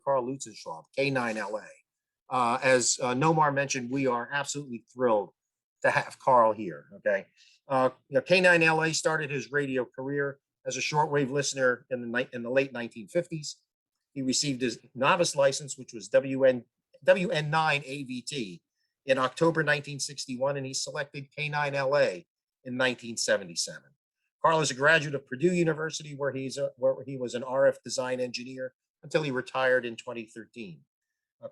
Carl Luetzelschwab K9LA. As Nomar mentioned, we are absolutely thrilled to have Carl here. Okay, K9LA started his radio career as a shortwave listener in the late 1950s. He received his novice license, which was WN9AVT, in October 1961, and he selected K9LA in 1977. Carl is a graduate of Purdue University, where he was an RF design engineer until he retired in 2013.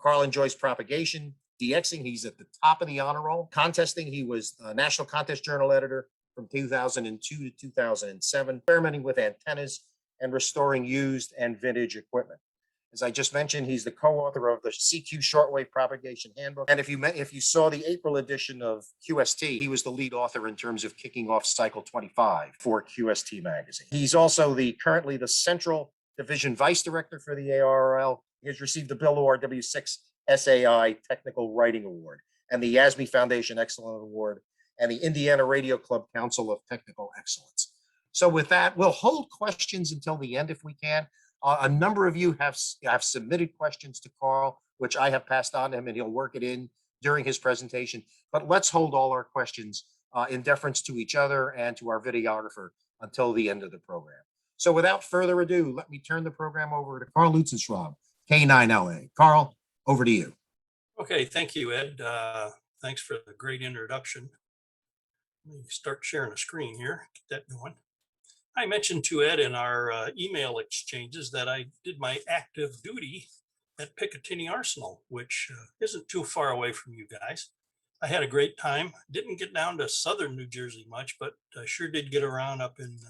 Carl enjoys propagation, DXing. He's at the top of the honor roll. Contesting, he was a National Contest Journal editor from 2002 to 2007, experimenting with antennas and restoring used and vintage equipment. As I just mentioned, he's the co-author of the CQ Shortwave Propagation Handbook. And if you saw the April edition of QST, he was the lead author in terms of kicking off Cycle 25 for QST magazine. He's also currently the Central Division Vice Director for the ARRL. He has received the Bill W6 SAI Technical Writing Award and the YASME Foundation Excellence Award and the Indiana Radio Club Council of Technical Excellence. So with that, we'll hold questions until the end if we can. A number of you have submitted questions to Carl, which I have passed on to him, and he'll work it in during his presentation. But let's hold all our questions in deference to each other and to our videographer until the end of the program. So without further ado, let me turn the program over to Carl Luetzelschwab, K9LA. Carl, over to you. Okay, thank you, Ed. Thanks for the great introduction. Let me start sharing a screen here, get that going. I mentioned to Ed in our email exchanges that I did my active duty at Picatinny Arsenal, which isn't too far away from you guys. I had a great time. Didn't get down to southern New Jersey much, but I sure did get around up in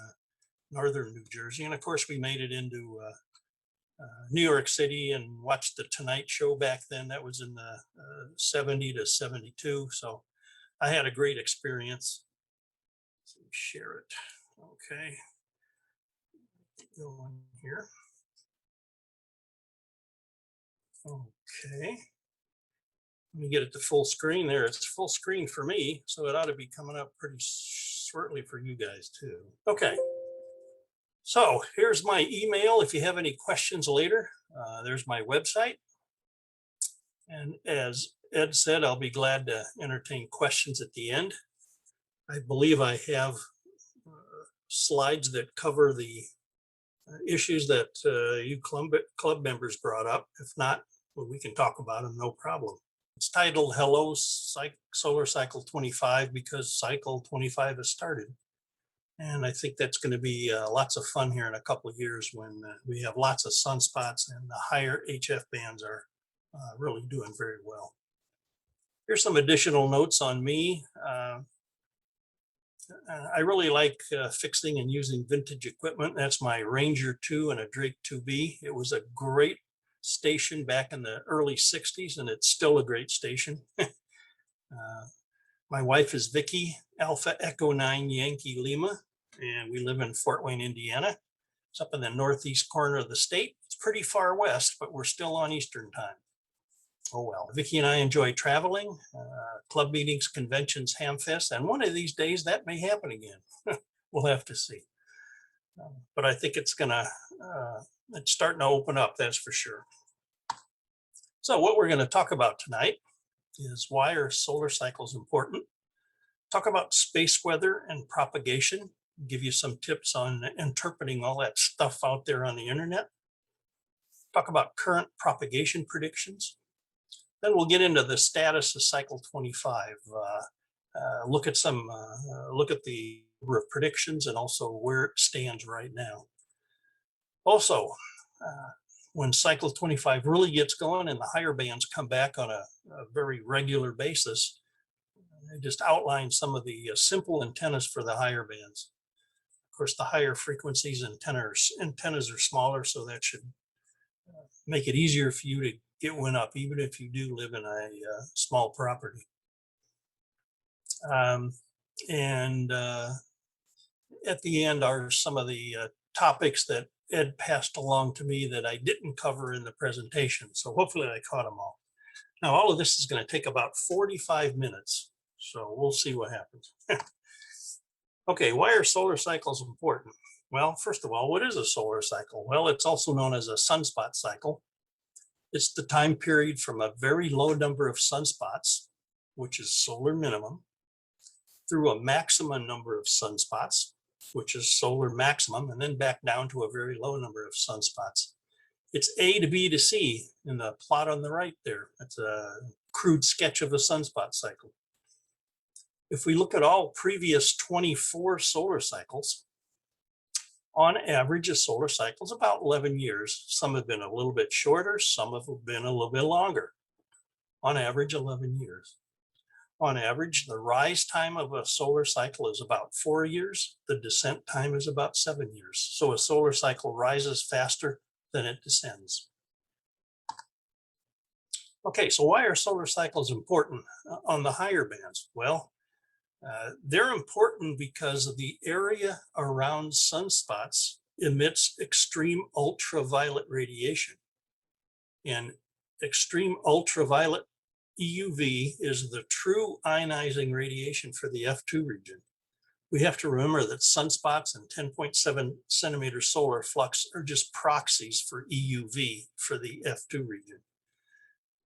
northern New Jersey. And of course, we made it into New York City and watched the Tonight Show back then. That was in the 70 to 72. So I had a great experience. Let's share it. Okay. Go on here. Okay. Let me get it to full screen there. It's full screen for me, so it ought to be coming up pretty shortly for you guys too. Okay. So here's my email. If you have any questions later, there's my website. And as Ed said, I'll be glad to entertain questions at the end. I believe I have slides that cover the issues that you club members brought up. If not, well, we can talk about them, no problem. It's titled Hello Solar Cycle 25 because Cycle 25 has started. And I think that's going to be lots of fun here in a couple of years when we have lots of sunspots and the higher HF bands are really doing very well. Here's some additional notes on me. I really like fixing and using vintage equipment. That's my Ranger 2 and a Drake 2B. It was a great station back in the early 60s, and it's still a great station. My wife is Vicky, Alpha Echo 9 Yankee Lima, and we live in Fort Wayne, Indiana. It's up in the northeast corner of the state. It's pretty far west, but we're still on Eastern time. Oh well. Vicky and I enjoy traveling, club meetings, conventions, hamfests, and one of these days that may happen again. We'll have to see. But I think it's starting to open up, that's for sure. So what we're going to talk about tonight is why are solar cycles important? Talk about space weather and propagation, give you some tips on interpreting all that stuff out there on the internet. Talk about current propagation predictions. Then we'll get into the status of cycle 25. Look at the number of predictions and also where it stands right now. Also, when cycle 25 really gets going and the higher bands come back on a very regular basis, I just outline some of the simple antennas for the higher bands. Of course, the higher frequencies antennas are smaller, so that should make it easier for you to get one up, even if you do live in a small property. And at the end are some of the topics that Ed passed along to me that I didn't cover in the presentation. So hopefully I caught them all. Now, all of this is going to take about 45 minutes. So we'll see what happens. Okay, why are solar cycles important? Well, first of all, what is a solar cycle? Well, it's also known as a sunspot cycle. It's the time period from a very low number of sunspots, which is solar minimum, through a maximum number of sunspots, which is solar maximum, and then back down to a very low number of sunspots. It's A to B to C in the plot on the right there. That's a crude sketch of the sunspot cycle. If we look at all previous 24 solar cycles, on average, a solar cycle is about 11 years. Some have been a little bit shorter, some have been a little bit longer. On average, 11 years. On average, the rise time of a solar cycle is about 4 years. The descent time is about 7 years. So a solar cycle rises faster than it descends. Okay, so why are solar cycles important on the higher bands? Well, they're important because of the area around sunspots emits extreme ultraviolet radiation. And extreme ultraviolet EUV is the true ionizing radiation for the F2 region. We have to remember that sunspots and 10.7 centimeter solar flux are just proxies for EUV for the F2 region.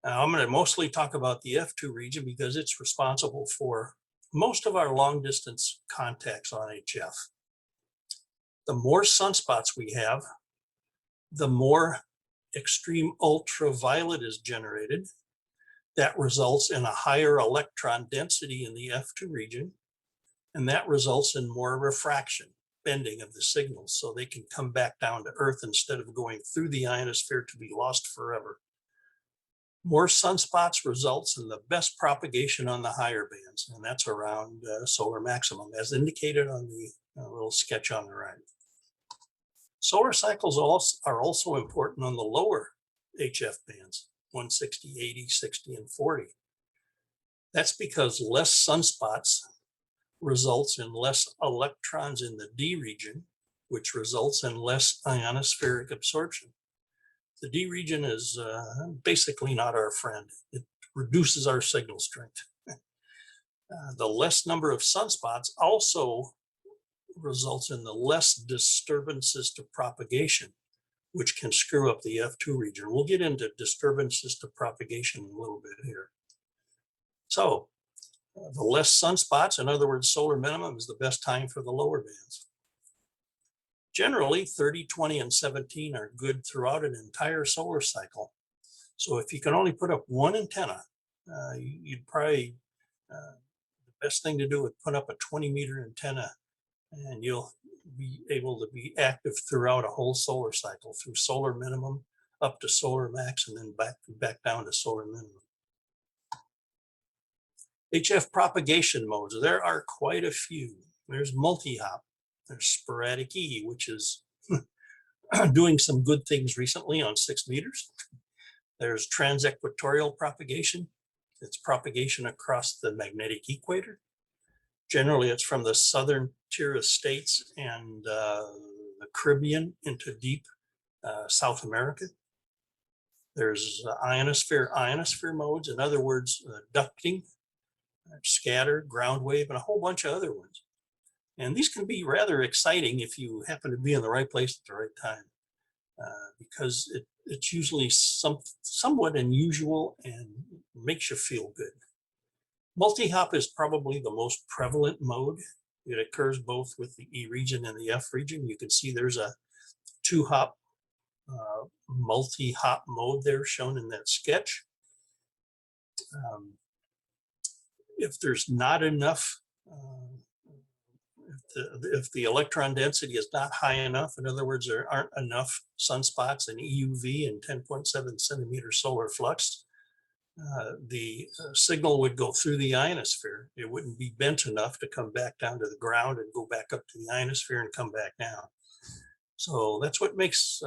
Now, I'm going to mostly talk about the F2 region because it's responsible for most of our long distance contacts on HF. The more sunspots we have, the more extreme ultraviolet is generated. That results in a higher electron density in the F2 region, and that results in more refraction, bending of the signals, so they can come back down to Earth instead of going through the ionosphere to be lost forever. More sunspots results in the best propagation on the higher bands, and that's around solar maximum, as indicated on the little sketch on the right. Solar cycles are also important on the lower HF bands, 160, 80, 60, and 40. That's because less sunspots results in less electrons in the D region, which results in less ionospheric absorption. The D region is basically not our friend. It reduces our signal strength. The less number of sunspots also results in the less disturbances to propagation, which can screw up the F2 region. We'll get into disturbances to propagation in a little bit here. So the less sunspots, in other words, solar minimum, is the best time for the lower bands. Generally, 30, 20, and 17 are good throughout an entire solar cycle. So if you can only put up one antenna, you'd probably, the best thing to do would put up a 20-meter antenna, and you'll be able to be active throughout a whole solar cycle, through solar minimum up to solar max, and then back down to solar minimum. HF propagation modes, there are quite a few. There's multi-hop. There's sporadic E, which is doing some good things recently on 6 meters. There's transequatorial propagation. It's propagation across the magnetic equator. Generally, it's from the southern tier of states and the Caribbean into deep South America. There's ionosphere modes, in other words, ducting, scatter, ground wave, and a whole bunch of other ones. And these can be rather exciting if you happen to be in the right place at the right time, because it's usually somewhat unusual and makes you feel good. Multi-hop is probably the most prevalent mode. It occurs both with the E region and the F region. You can see there's a 2-hop multi-hop mode there shown in that sketch. If there's not enough, if the electron density is not high enough, in other words, there aren't enough sunspots in EUV and 10.7 centimeter solar flux, the signal would go through the ionosphere. It wouldn't be bent enough to come back down to the ground and go back up to the ionosphere and come back down. So that's what makes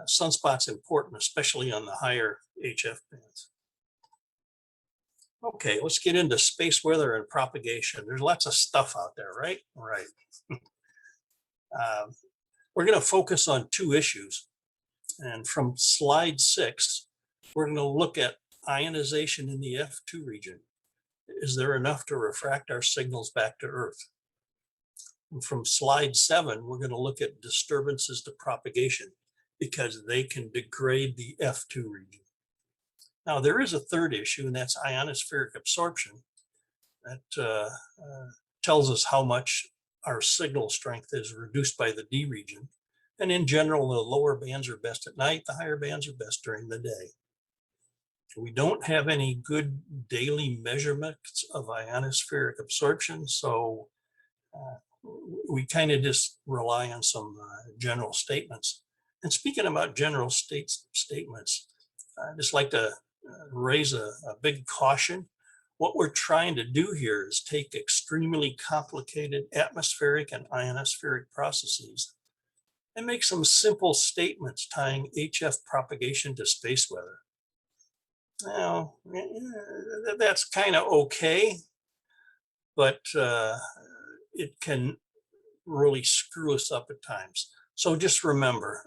Sunspot's important, especially on the higher HF bands. Okay, let's get into space weather and propagation. There's lots of stuff out there, right? Right. We're going to focus on two issues. And from slide 6, we're going to look at ionization in the F2 region. Is there enough to refract our signals back to Earth? And from slide 7, we're going to look at disturbances to propagation because they can degrade the F2 region. Now, there is a third issue, and that's ionospheric absorption. That tells us how much our signal strength is reduced by the D region. And in general, the lower bands are best at night, the higher bands are best during the day. We don't have any good daily measurements of ionospheric absorption, so we kind of just rely on some general statements. And speaking about general statements, I'd just like to raise a big caution. What we're trying to do here is take extremely complicated atmospheric and ionospheric processes and make some simple statements tying HF propagation to space weather. Now, that's kind of okay, but it can really screw us up at times. So just remember,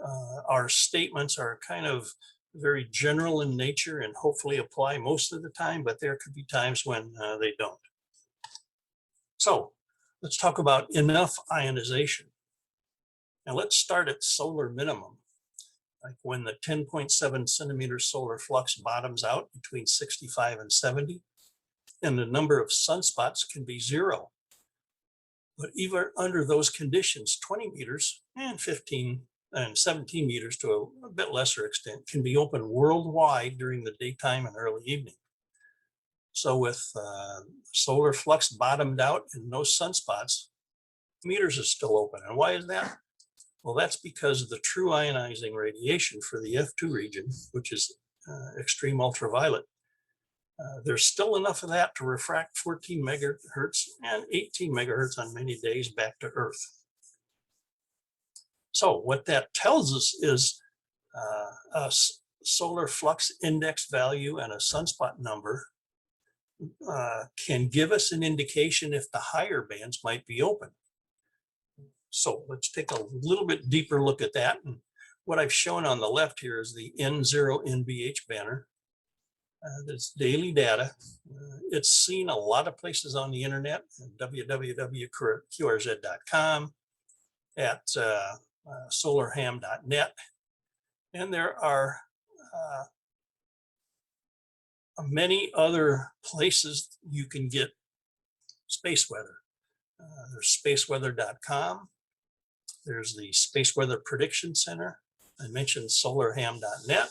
our statements are kind of very general in nature and hopefully apply most of the time, but there could be times when they don't. So let's talk about enough ionization. Now let's start at solar minimum, like when the 10.7 centimeter solar flux bottoms out between 65 and 70, and the number of sunspots can be 0. But even under those conditions, 20 meters and 15 and 17 meters to a bit lesser extent can be open worldwide during the daytime and early evening. So with solar flux bottomed out and no sunspots, meters are still open. And why is that? Well, that's because the true ionizing radiation for the F2 region, which is extreme ultraviolet, there's still enough of that to refract 14 megahertz and 18 megahertz on many days back to Earth. So what that tells us is a solar flux index value and a sunspot number can give us an indication if the higher bands might be open. So let's take a little bit deeper look at that. And what I've shown on the left here is the N0 NBH banner. That's daily data. It's seen a lot of places on the internet, www.qrz.com, at solarham.net. And there are many other places you can get space weather. There's spaceweather.com. There's the Space Weather Prediction Center. I mentioned solarham.net.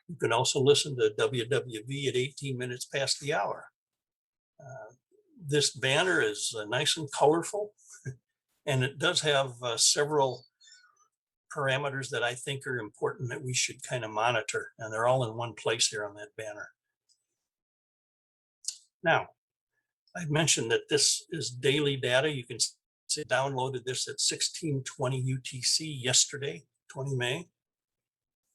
You can also listen to WWV at 18 minutes past the hour. This banner is nice and colorful, and it does have several parameters that I think are important that we should kind of monitor, and they're all in one place here on that banner. Now, I mentioned that this is daily data. You can see downloaded this at 16:20 UTC yesterday, 20 May.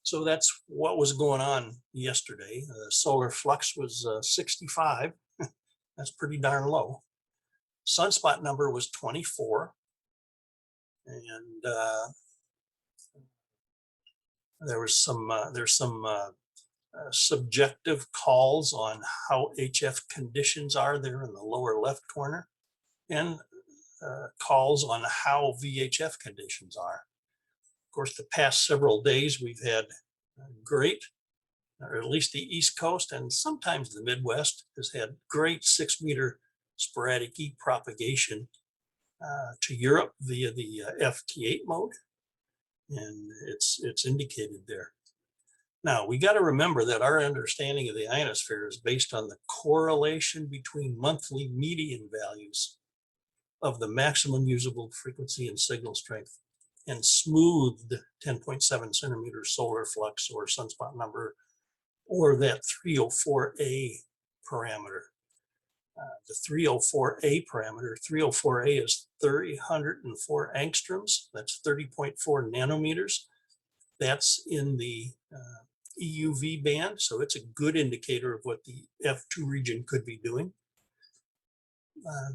So that's what was going on yesterday. Solar flux was 65. That's pretty darn low. Sunspot number was 24. And there's some subjective calls on how HF conditions are there in the lower left corner, and calls on how VHF conditions are. Of course, the past several days we've had great, or at least the East Coast and sometimes the Midwest has had great 6-meter sporadic E propagation to Europe via the FT8 mode, and it's indicated there. Now, we got to remember that our understanding of the ionosphere is based on the correlation between monthly median values of the maximum usable frequency and signal strength and smoothed 10.7 centimeter solar flux or sunspot number, or that 304A parameter. The 304A parameter, 304A is 304 angstroms, that's 30.4 nanometers. That's in the EUV band, so it's a good indicator of what the F2 region could be doing.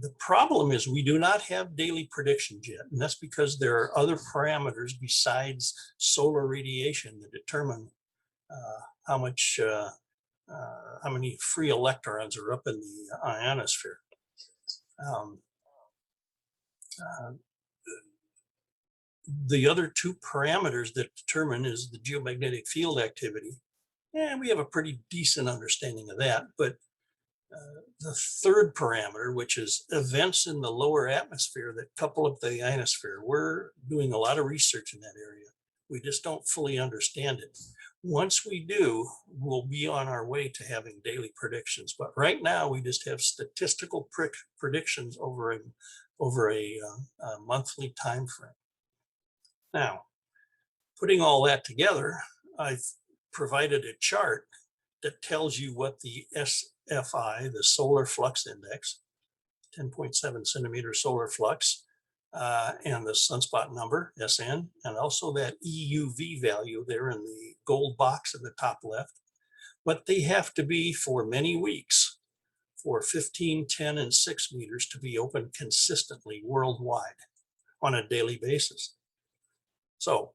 The problem is we do not have daily predictions yet, and that's because there are other parameters besides solar radiation that determine how many free electrons are up in the ionosphere. The other two parameters that determine is the geomagnetic field activity, and we have a pretty decent understanding of that, but the third parameter, which is events in the lower atmosphere that couple up the ionosphere, we're doing a lot of research in that area. We just don't fully understand it. Once we do, we'll be on our way to having daily predictions. But right now, we just have statistical predictions over a monthly time frame. Now, putting all that together, I've provided a chart that tells you what the SFI, the solar flux index, 10.7 centimeter solar flux, and the sunspot number, SN, and also that EUV value there in the gold box at the top left. But they have to be for many weeks for 15, 10, and 6 meters to be open consistently worldwide on a daily basis. So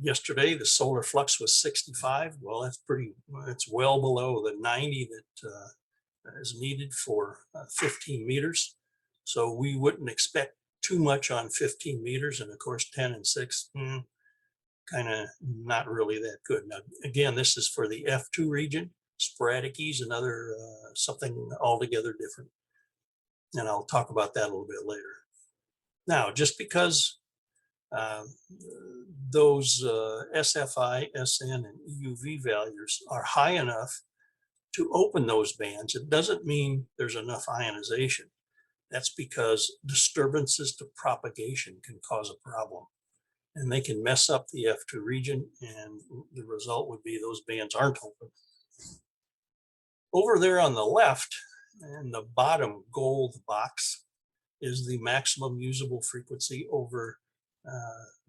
yesterday, the solar flux was 65. Well, it's well below the 90 that is needed for 15 meters. So we wouldn't expect too much on 15 meters. And of course, 10 and 6, kind of not really that good. Now, again, this is for the F2 region. Sporadic is another something altogether different. And I'll talk about that a little bit later. Now, just because those SFI, SN, and EUV values are high enough to open those bands, it doesn't mean there's enough ionization. That's because disturbances to propagation can cause a problem, and they can mess up the F2 region, and the result would be those bands aren't open. Over there on the left, in the bottom gold box, is the maximum usable frequency over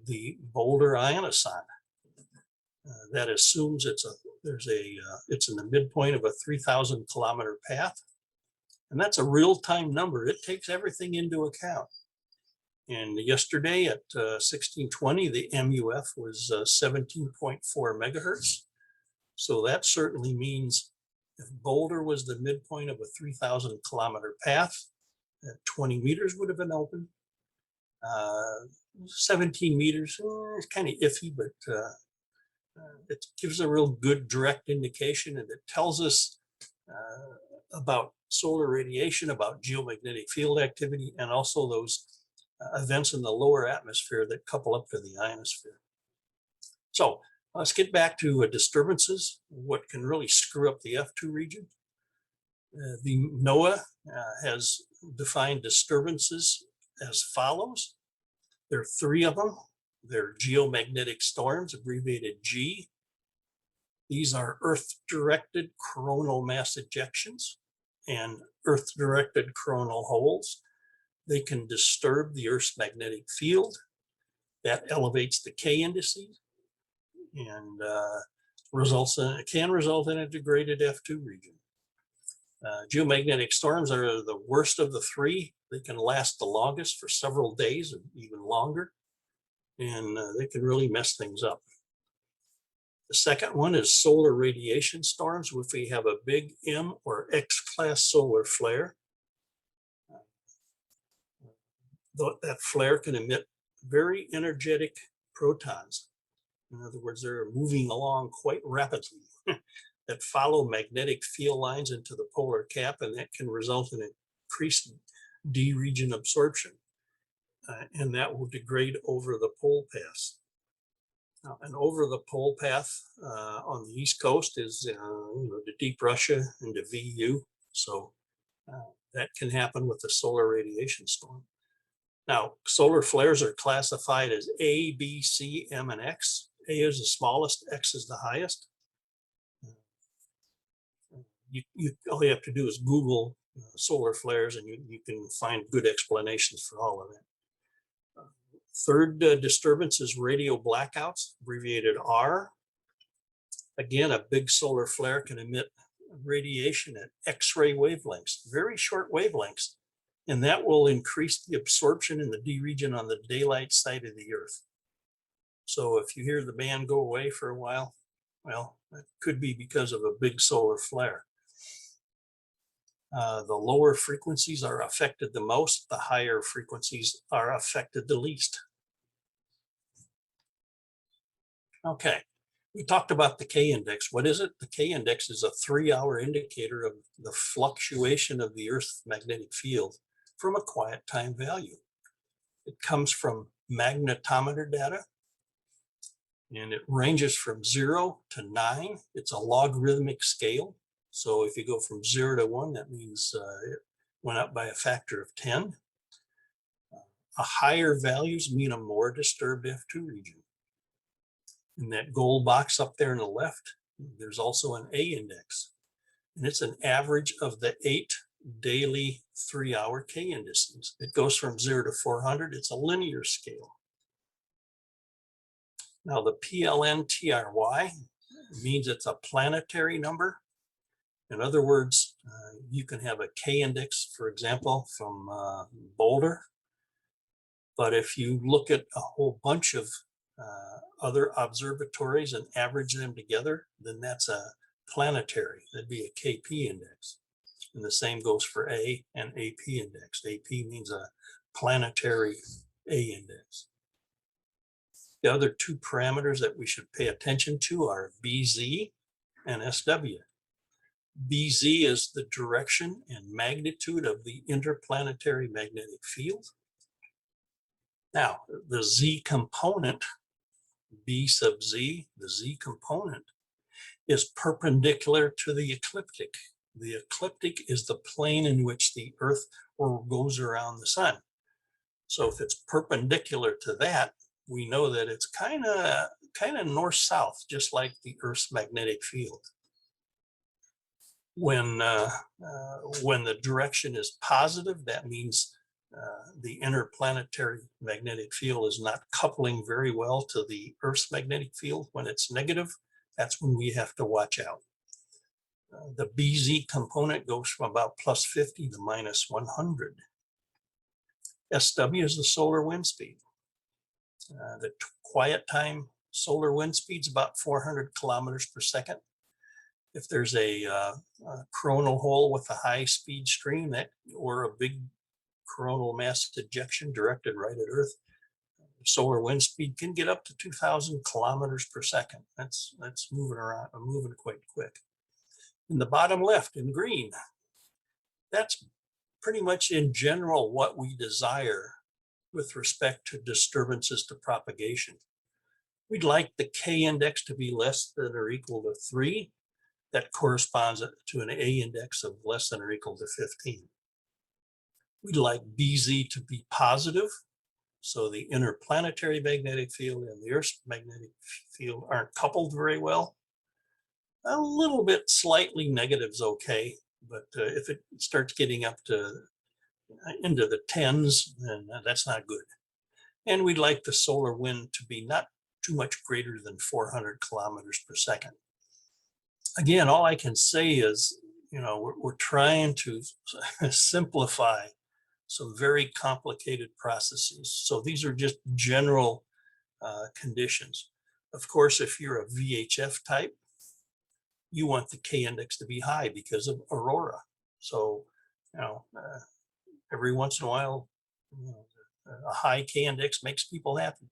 the Boulder ionosonde. That assumes it's in the midpoint of a 3,000 kilometer path, and that's a real-time number. It takes everything into account. And yesterday at 1620, the MUF was 17.4 megahertz. So that certainly means if Boulder was the midpoint of a 3,000 kilometer path, 20 meters would have been open. 17 meters, it's kind of iffy, but it gives a real good direct indication, and it tells us about solar radiation, about geomagnetic field activity, and also those events in the lower atmosphere that couple up to the ionosphere. So let's get back to disturbances, what can really screw up the F2 region. The NOAA has defined disturbances as follows. There are 3 of them. They're geomagnetic storms, abbreviated G. These are Earth-directed coronal mass ejections and Earth-directed coronal holes. They can disturb the Earth's magnetic field. That elevates the K indices and can result in a degraded F2 region. Geomagnetic storms are the worst of the 3. They can last the longest for several days or even longer, and they can really mess things up. The second one is solar radiation storms. If we have a big M or X-class solar flare, that flare can emit very energetic protons. In other words, they're moving along quite rapidly that follow magnetic field lines into the polar cap, and that can result in increased D region absorption, and that will degrade over the pole path. And over the pole path on the East Coast is to Deep Russia and to VU, so that can happen with the solar radiation storm. Now, solar flares are classified as A, B, C, M, and X. A is the smallest, X is the highest. All you have to do is Google solar flares, and you can find good explanations for all of that. Third disturbance is radio blackouts, abbreviated R. Again, a big solar flare can emit radiation at X-ray wavelengths, very short wavelengths, and that will increase the absorption in the D region on the daylight side of the Earth. So if you hear the band go away for a while, well, it could be because of a big solar flare. The lower frequencies are affected the most, the higher frequencies are affected the least. Okay, we talked about the K-index. What is it? The K-index is a 3-hour indicator of the fluctuation of the Earth's magnetic field from a quiet time value. It comes from magnetometer data, and it ranges from 0 to 9. It's a logarithmic scale. So if you go from 0 to 1, that means it went up by a factor of 10. A higher values mean a more disturbed F2 region. In that gold box up there on the left, there's also an A index, and it's an average of the 8 daily 3-hour K indices. It goes from 0 to 400. It's a linear scale. Now the PLN-TRY means it's a planetary number. In other words, you can have a K index, for example, from Boulder. But if you look at a whole bunch of other observatories and average them together, then that's a planetary. That'd be a KP index. And the same goes for A and AP index. AP means a planetary A index. The other two parameters that we should pay attention to are BZ and SW. BZ is the direction and magnitude of the interplanetary magnetic field. Now, the Z component, B sub Z, the Z component, is perpendicular to the ecliptic. The ecliptic is the plane in which the Earth goes around the sun. So if it's perpendicular to that, we know that it's kind of north-south, just like the Earth's magnetic field. When the direction is positive, that means the interplanetary magnetic field is not coupling very well to the Earth's magnetic field. When it's negative, that's when we have to watch out. The BZ component goes from about plus 50 to minus 100. SW is the solar wind speed. The quiet time solar wind speed is about 400 kilometers per second. If there's a coronal hole with a high speed stream or a big coronal mass ejection directed right at Earth, solar wind speed can get up to 2,000 kilometers per second. That's moving around, moving quite quick. In the bottom left in green, that's pretty much in general what we desire with respect to disturbances to propagation. We'd like the K index to be less than or equal to 3. That corresponds to an A index of less than or equal to 15. We'd like BZ to be positive, so the interplanetary magnetic field and the Earth's magnetic field aren't coupled very well. A little bit slightly negative is okay, but if it starts getting up to into the 10s, then that's not good. And we'd like the solar wind to be not too much greater than 400 kilometers per second. Again, all I can say is, we're trying to simplify some very complicated processes. So these are just general conditions. Of course, if you're a VHF type, you want the K index to be high because of aurora. So, every once in a while, a high K index makes people happy.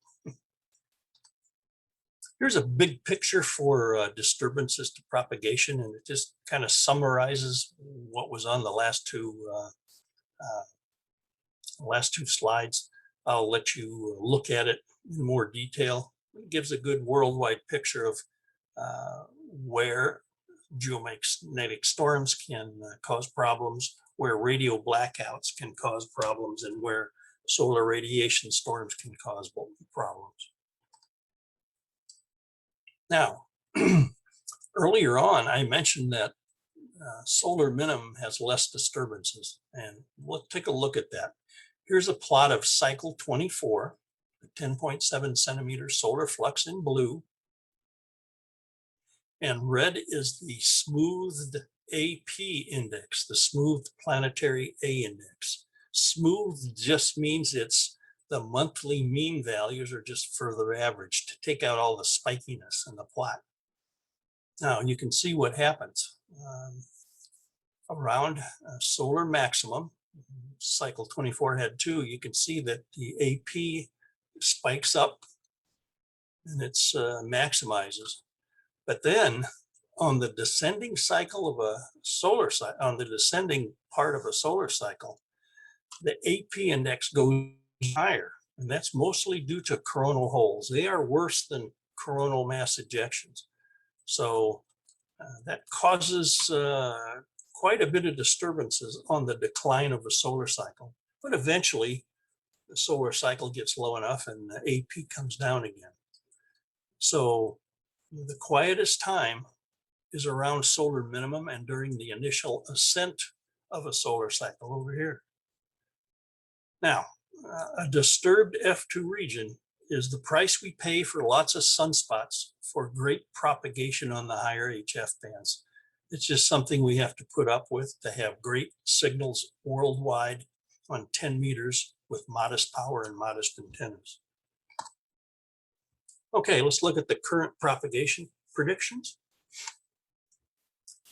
Here's a big picture for disturbances to propagation, and it just kind of summarizes what was on the last two slides. I'll let you look at it in more detail. It gives a good worldwide picture of where geomagnetic storms can cause problems, where radio blackouts can cause problems, and where solar radiation storms can cause problems. Now, earlier on, I mentioned that solar minimum has less disturbances, and we'll take a look at that. Here's a plot of cycle 24, the 10.7 centimeter solar flux in blue. And red is the smoothed AP index, the smoothed planetary A index. Smooth just means it's the monthly mean values are just further averaged to take out all the spikiness in the plot. Now you can see what happens around solar maximum. Cycle 24 had 2. You can see that the AP spikes up and it's maximizes. But then on the descending cycle of a solar cycle, on the descending part of a solar cycle, the AP index goes higher. And that's mostly due to coronal holes. They are worse than coronal mass ejections. So that causes quite a bit of disturbances on the decline of a solar cycle. But eventually the solar cycle gets low enough and the AP comes down again. So the quietest time is around solar minimum and during the initial ascent of a solar cycle over here. Now, a disturbed F2 region is the price we pay for lots of sunspots for great propagation on the higher HF bands. It's just something we have to put up with to have great signals worldwide on 10 meters with modest power and modest antennas. Okay, let's look at the current propagation predictions.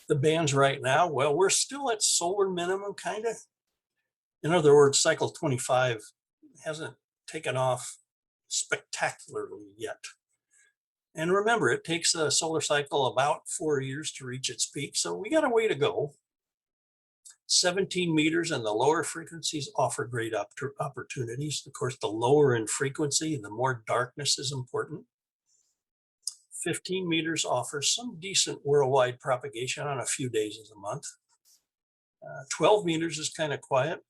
The bands right now, well, we're still at solar minimum, kind of. In other words, cycle 25 hasn't taken off spectacularly yet. And remember, it takes a solar cycle about 4 years to reach its peak, so we got a way to go. 17 meters and the lower frequencies offer great opportunities. Of course, the lower in frequency, the more darkness is important. 15 meters offers some decent worldwide propagation on a few days of the month. 12 meters is kind of quiet,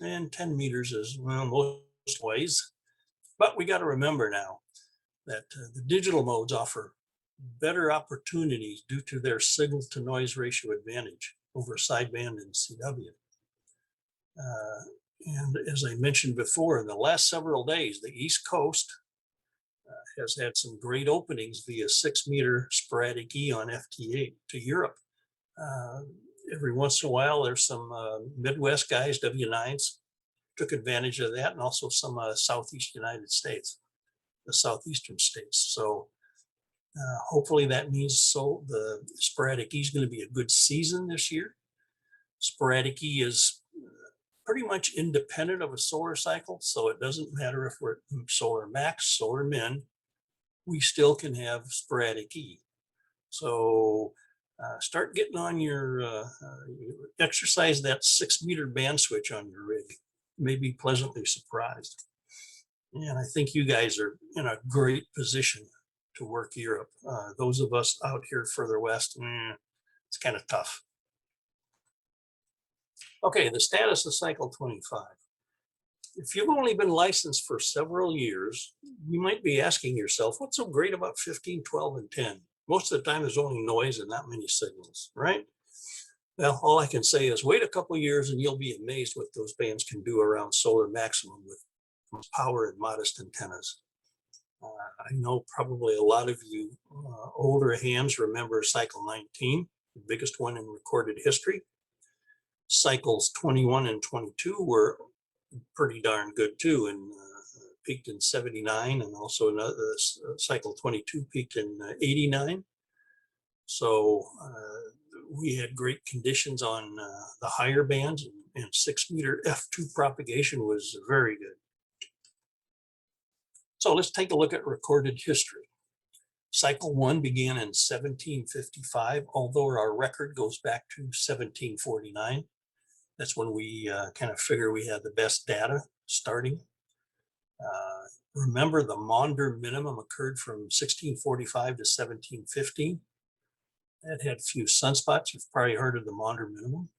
and 10 meters is, well, most ways. But we got to remember now that the digital modes offer better opportunities due to their signal to noise ratio advantage over sideband and CW. And as I mentioned before, in the last several days, the East Coast has had some great openings via 6-meter sporadic E on FT8 to Europe. Every once in a while, there's some Midwest guys, W9s, took advantage of that, and also some Southeast United States, the Southeastern states. So hopefully that means the sporadic E is going to be a good season this year. Sporadic E is pretty much independent of a solar cycle, so it doesn't matter if we're solar max, solar min, we still can have sporadic E. So start getting on your, exercise that 6-meter band switch on your rig. You may be pleasantly surprised. And I think you guys are in a great position to work Europe. Those of us out here further west, it's kind of tough. Okay, the status of cycle 25. If you've only been licensed for several years, you might be asking yourself, what's so great about 15, 12, and 10? Most of the time there's only noise and not many signals, right? Well, all I can say is wait a couple of years and you'll be amazed what those bands can do around solar maximum with power and modest antennas. I know probably a lot of you older hams remember cycle 19, the biggest one in recorded history. Cycles 21 and 22 were pretty darn good too, and peaked in 79, and also another cycle 22 peaked in 89. So we had great conditions on the higher bands, and 6-meter F2 propagation was very good. So let's take a look at recorded history. Cycle 1 began in 1755, although our record goes back to 1749. That's when we kind of figure we had the best data starting. Remember, the Maunder minimum occurred from 1645 to 1715. That had few sunspots. You've probably heard of the Maunder minimum.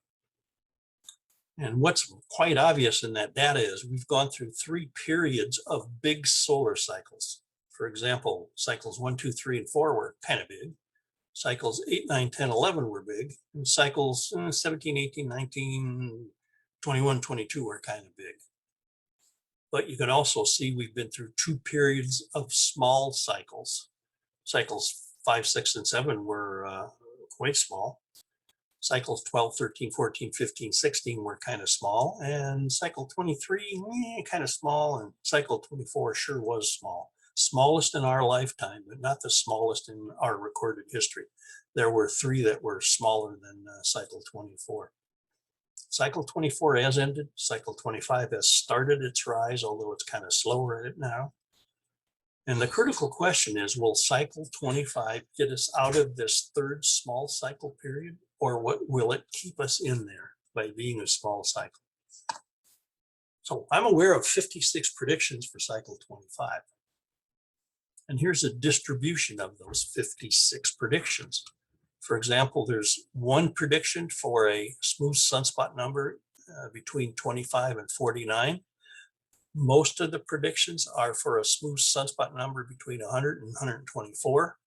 And what's quite obvious in that data is we've gone through 3 periods of big solar cycles. For example, cycles 1, 2, 3, and 4 were kind of big. Cycles 8, 9, 10, 11 were big. And cycles 17, 18, 19, 21, 22 were kind of big. But you can also see we've been through 2 periods of small cycles. Cycles 5, 6, and 7 were quite small. Cycles 12, 13, 14, 15, 16 were kind of small, and cycle 23, kind of small, and cycle 24 sure was small. Smallest in our lifetime, but not the smallest in our recorded history. There were 3 that were smaller than cycle 24. Cycle 24 has ended. Cycle 25 has started its rise, although it's kind of slower at it now. And the critical question is, will cycle 25 get us out of this 3rd small cycle period, or what will it keep us in there by being a small cycle? So I'm aware of 56 predictions for cycle 25. And here's a distribution of those 56 predictions. For example, there's 1 prediction for a smooth sunspot number between 25 and 49. Most of the predictions are for a smooth sunspot number between 100 and 124.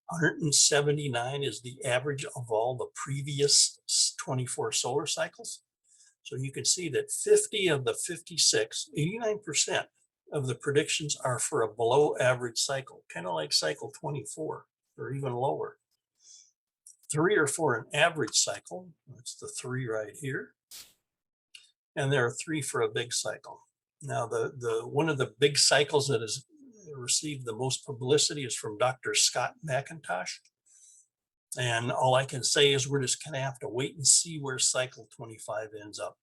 179 is the average of all the previous 24 solar cycles. So you can see that 50 of the 56, 89% of the predictions are for a below average cycle, kind of like cycle 24 or even lower. 3 are for an average cycle. That's the 3 right here. And there are 3 for a big cycle. Now, the one of the big cycles that has received the most publicity is from Dr. Scott McIntosh. And all I can say is we're just kind of have to wait and see where cycle 25 ends up.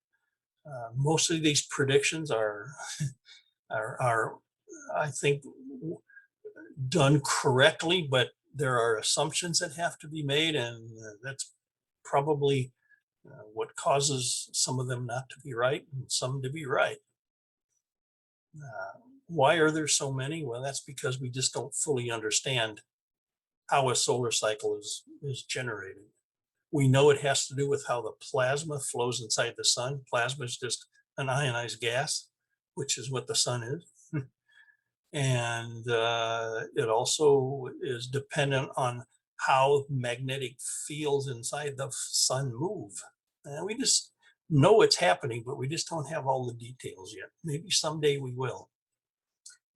Most of these predictions are I think, done correctly, but there are assumptions that have to be made, and that's probably what causes some of them not to be right and some to be right. Why are there so many? Well, that's because we just don't fully understand how a solar cycle is generated. We know it has to do with how the plasma flows inside the sun. Plasma is just an ionized gas, which is what the sun is. And it also is dependent on how magnetic fields inside the sun move. And we just know it's happening, but we just don't have all the details yet. Maybe someday we will.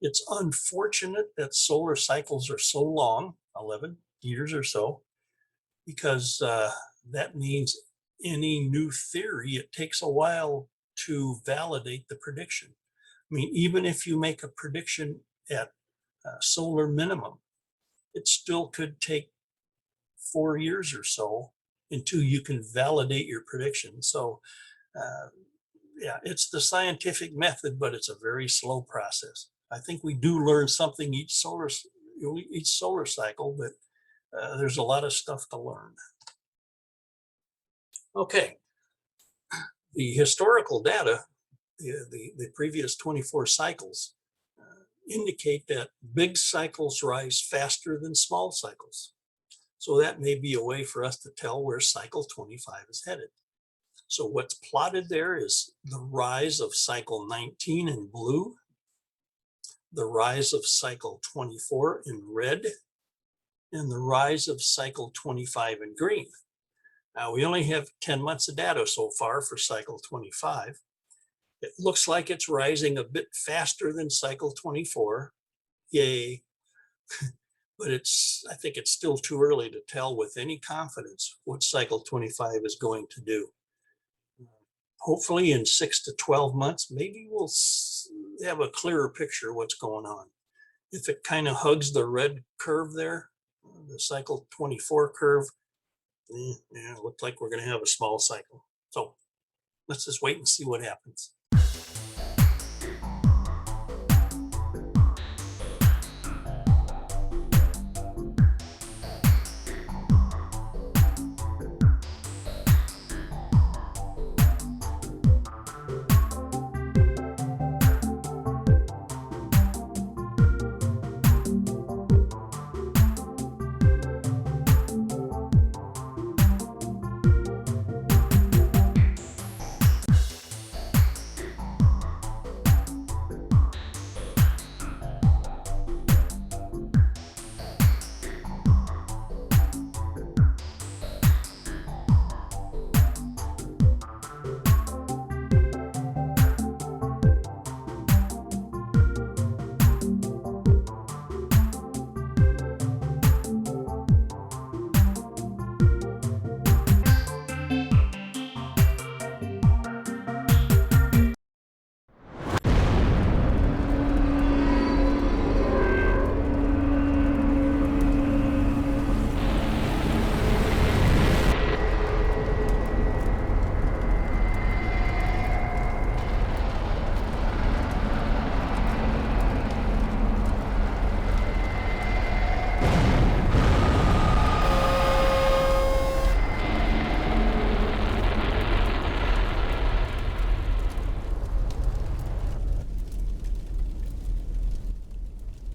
It's unfortunate that solar cycles are so long, 11 years or so, because that means any new theory, it takes a while to validate the prediction. I mean, even if you make a prediction at solar minimum, it still could take 4 years or so until you can validate your prediction. So yeah, it's the scientific method, but it's a very slow process. I think we do learn something each solar cycle, but there's a lot of stuff to learn. Okay, the historical data, the previous 24 cycles indicate that big cycles rise faster than small cycles. So that may be a way for us to tell where cycle 25 is headed. So what's plotted there is the rise of cycle 19 in blue, the rise of cycle 24 in red, and the rise of cycle 25 in green. Now, we only have 10 months of data so far for cycle 25. It looks like it's rising a bit faster than cycle 24. Yay. But I think it's still too early to tell with any confidence what cycle 25 is going to do. Hopefully in 6 to 12 months, maybe we'll have a clearer picture of what's going on. If it kind of hugs the red curve there, the cycle 24 curve, yeah, it looks like we're going to have a small cycle. So let's just wait and see what happens.